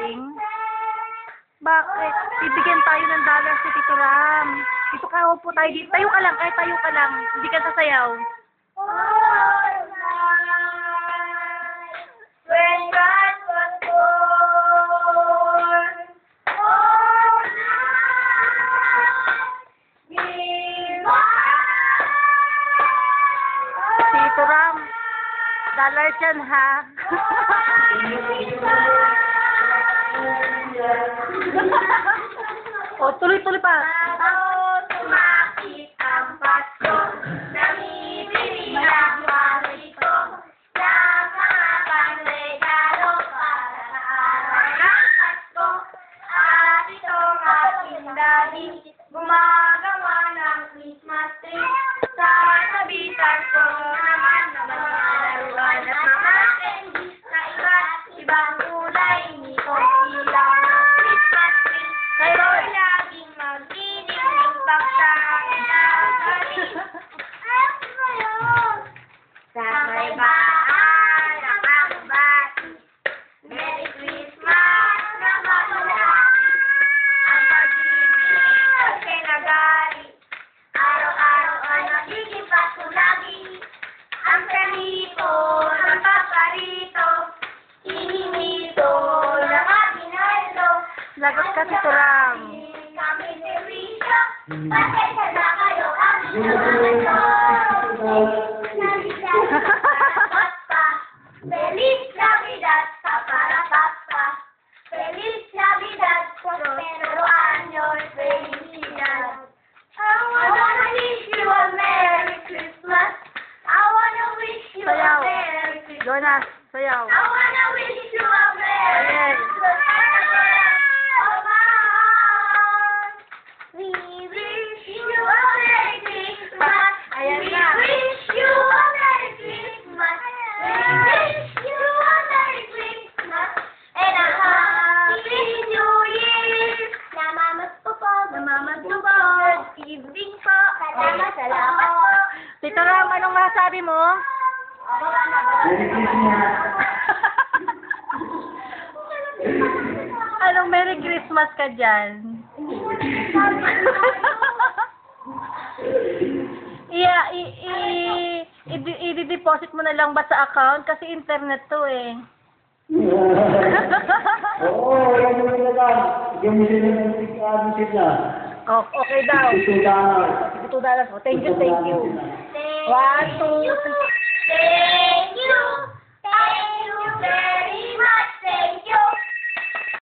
darling? Bakit? Bibigyan tayo ng dollar si Tito Ram. Dito ka, upo tayo dito. Tayo ka lang, kahit tayo ka lang. Hindi ka sasayaw. When God was born, all night we Tito Ram, dollar dyan ha. O, tuloy-tuloy pa. Tumakit ang Pasko, namibili ang marito, nakakapang regalo para sa araw ng Pasko. At itong ating daddy, gumagawa ng Christmas tree. Sa sabitan ko naman na maglaruan at mga candy na iba't ibang kulay nito ilang Christmas tree. Pero laging magdidinig baksakin ang gabi. Ano ba yun? Sa may bahay ang kabati, Merry Christmas na mabuhay. Ang pag-ibig ay pinagari, araw-araw ay nagiging Pasko lagi. Ang kanito ng paparito, ininito ng ating hello. Lagot ka, Tito Ram. Kami si Risha, pasensya na kayo ang Feliz Navidad, kaparapapa. Feliz Navidad, prospero años, felicidad. I wanna wish you a Merry Christmas. I wanna wish you a Sayaw. Merry Christmas. Jonas, sayaw. I wanna wish you a Merry Ayan. Christmas. We wish you a Merry Christmas. Ayan We na. wish you a Merry Christmas. We wish you a Merry Christmas and a Happy New Year. Namamas po po. Namamas po po. Good evening po. Salamat po. Tito Ram, anong masabi mo? Merry Christmas. Anong Merry Christmas ka dyan? I-deposit mo na lang ba sa account? Kasi internet to eh. Oo, yan mo na lang. Bigyan mo sila ng tig-abisit na. Oh, okay daw. $2. $2. Oh, thank you, thank you. 1, 2, 3.